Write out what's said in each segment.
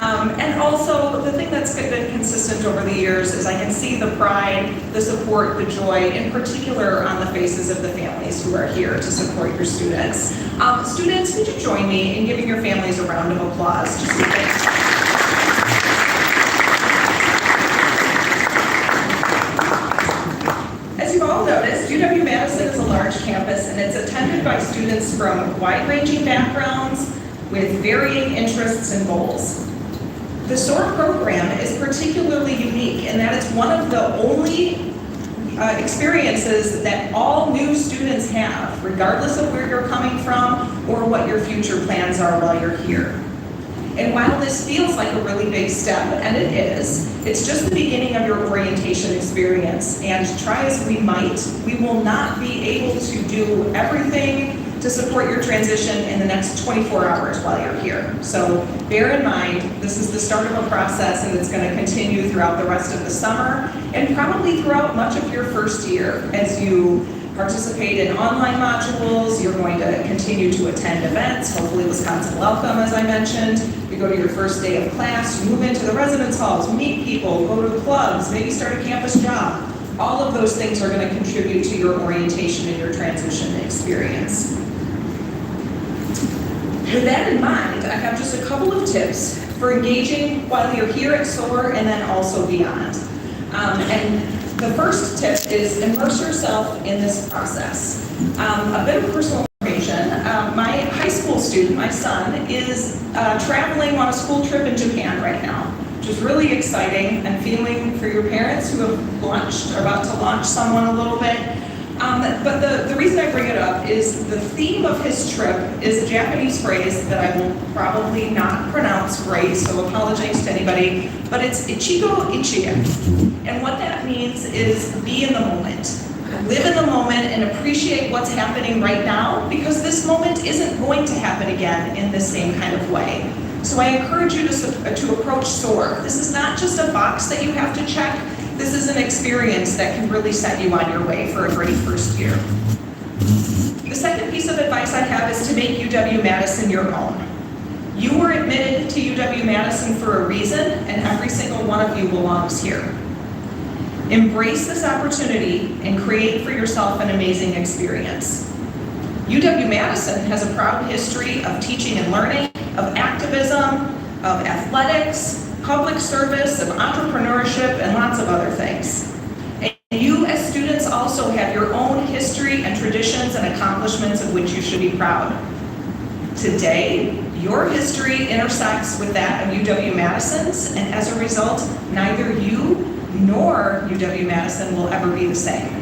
And also, the thing that's been consistent over the years is I can see the pride, the support, the joy, in particular on the faces of the families who are here to support your students. Students, would you join me in giving your families a round of applause? Just a thanks. UW-Madison is a large campus, and it's attended by students from wide-ranging backgrounds with varying interests and goals. The SOAR program is particularly unique in that it's one of the only experiences that all new students have, regardless of where you're coming from or what your future plans are while you're here. And while this feels like a really big step, and it is, it's just the beginning of your orientation experience. And try as we might, we will not be able to do everything to support your transition in the next 24 hours while you're here. So bear in mind, this is the start of a process, and it's going to continue throughout the rest of the summer and probably throughout much of your first year as you participate in online modules. You're going to continue to attend events, hopefully Wisconsin Welcome, as I mentioned. You go to your first day of class, you move into the residence halls, meet people, go to clubs, maybe start a campus job. All of those things are going to contribute to your orientation and your transition experience. With that in mind, I have just a couple of tips for engaging while you're here at SOAR and then also beyond. And the first tip is immerse yourself in this process. A bit of personal information. My high school student, my son, is traveling on a school trip in Japan right now, which is really exciting. I'm feeling for your parents who have launched, or about to launch someone a little bit. But the reason I bring it up is the theme of his trip is a Japanese phrase that I will probably not pronounce right, so apologies to anybody, but it's ichigo ichie. And what that means is be in the moment. Live in the moment and appreciate what's happening right now, because this moment isn't going to happen again in the same kind of way. So I encourage you to approach SOAR. This is not just a box that you have to check. This is an experience that can really set you on your way for a great first year. The second piece of advice I have is to make UW-Madison your own. You were admitted to UW-Madison for a reason, and every single one of you belongs here. Embrace this opportunity and create for yourself an amazing experience. UW-Madison has a proud history of teaching and learning, of activism, of athletics, public service, of entrepreneurship, and lots of other things. And you as students also have your own history and traditions and accomplishments of which you should be proud. Today, your history intersects with that of UW-Madison's, and as a result, neither you nor UW-Madison will ever be the same.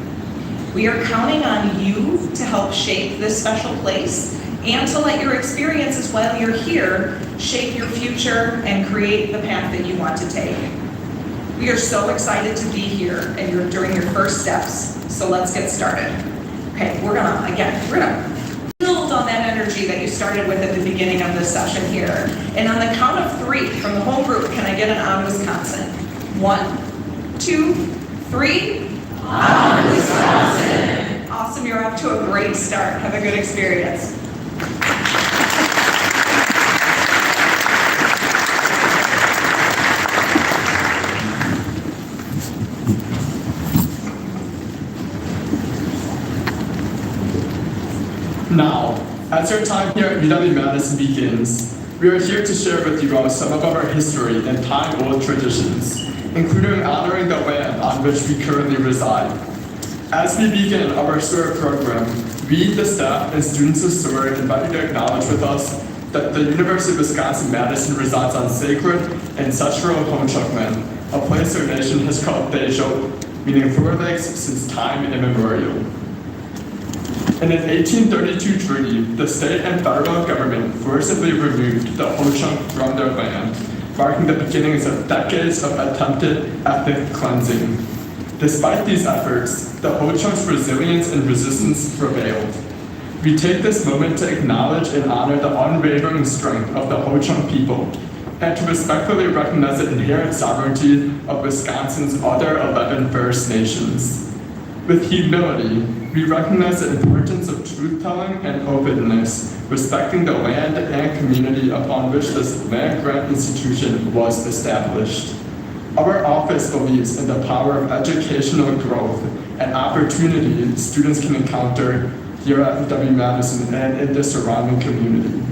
We are counting on you to help shape this special place and to let your experiences while you're here shape your future and create the path that you want to take. We are so excited to be here and you're during your first steps, so let's get started. Okay, we're gonna build on that energy that you started with at the beginning of this session here. And on the count of 3 from the whole group, can I get an on Wisconsin? 1, 2, 3. On Wisconsin. Awesome, you're off to a great start. Have a good experience. Now, as our time here at UW-Madison begins, we are here to share with you all some of our history and time-old traditions, including honoring the land on which we currently reside. As we begin our SOAR program, we, the staff and students of SOAR, invite you to acknowledge with us that the University of Wisconsin-Madison resides on sacred and ancestral Ho-Chunk land, a place our nation has called Daejo, meaning 4 lakes since time immemorial. In an 1832 treaty, the state and federal government forcibly removed the Ho-Chunk from their land, marking the beginnings of decades of attempted ethnic cleansing. Despite these efforts, the Ho-Chunk's resilience and resistance prevailed. We take this moment to acknowledge and honor the unwavering strength of the Ho-Chunk people, and to respectfully recognize the inherent sovereignty of Wisconsin's other 11 First Nations. With humility, We recognize the importance of truth-telling and openness, respecting the land and community upon which this land-grant institution was established. Our office believes in the power of educational growth and opportunity students can encounter here at UW-Madison and in the surrounding community.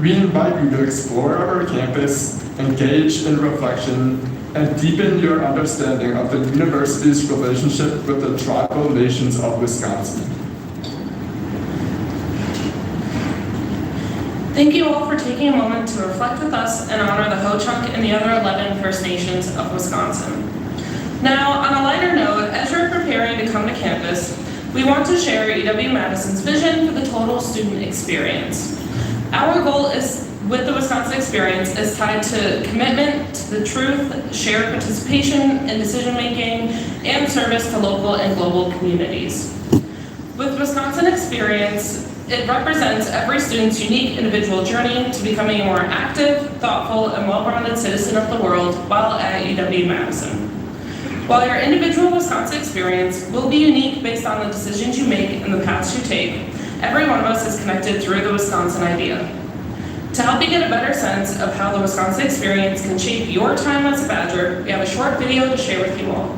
We invite you to explore our campus, engage in reflection, and deepen your understanding of the university's relationship with the tribal nations of Wisconsin. Thank you all for taking a moment to reflect with us and honor the Ho-Chunk and the other 11 First Nations of Wisconsin. Now, on a lighter note, as you're preparing to come to campus, we want to share UW-Madison's vision for the total student experience. Our goal with the Wisconsin experience is tied to commitment to the truth, shared participation in decision-making, and service to local and global communities. With Wisconsin experience, it represents every student's unique individual journey to becoming a more active, thoughtful, and well-rounded citizen of the world while at UW-Madison. While your individual Wisconsin experience will be unique based on the decisions you make and the paths you take, every one of us is connected through the Wisconsin idea. To help you get a better sense of how the Wisconsin experience can shape your time as a Badger, we have a short video to share with you all.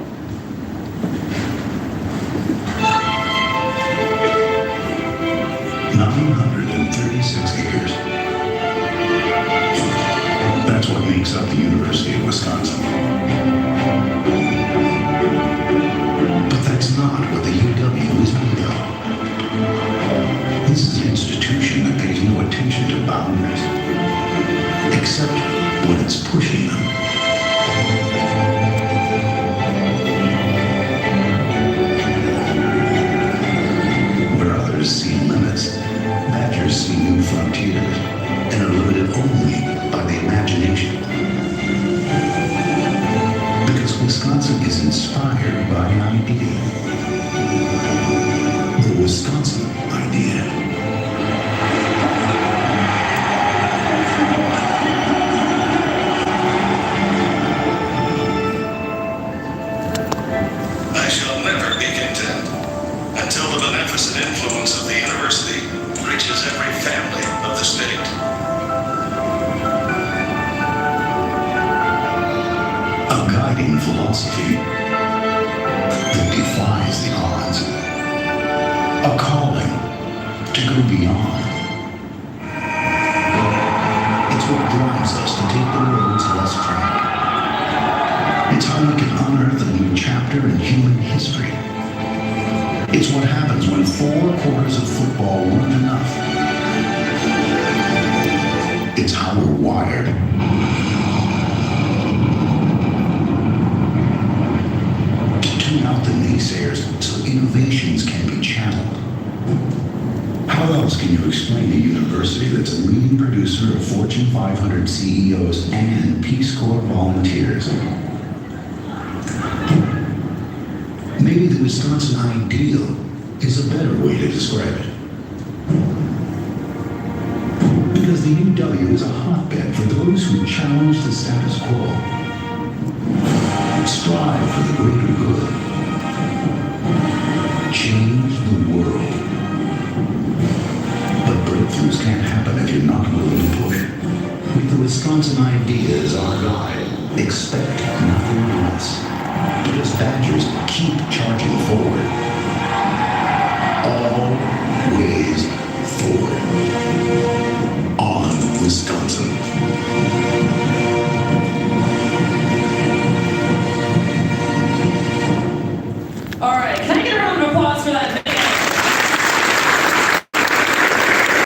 936 acres. That's what makes up the University of Wisconsin. But that's not what the UW is made of. This is an institution that pays no attention to boundaries, except when it's pushing them. Where others see limits, Badgers see new frontiers and are limited only by the imagination. Because Wisconsin is inspired by an idea. The Wisconsin idea. I shall never be content until the beneficent influence of the university reaches every family of the state. A guiding philosophy that defies the odds. A calling to go beyond. It's what drives us to take the roads less traveled. It's how we can unearth a new chapter in human history. It's what happens when 4 quarters of football weren't enough. It's how we're wired. To tune out the naysayers so innovations can be channeled. How else can you explain a university that's a leading producer of Fortune 500 CEOs and Peace Corps volunteers? Maybe the Wisconsin ideal is a better way to describe it. Because the UW is a hotbed for those who challenge the status quo, strive for the greater good, change the world. But breakthroughs can't happen if you're not willing to push. With the Wisconsin idea as our guide, expect nothing less. Because Badgers keep charging forward. Always forward. On Wisconsin. All right, can I get a round of applause for that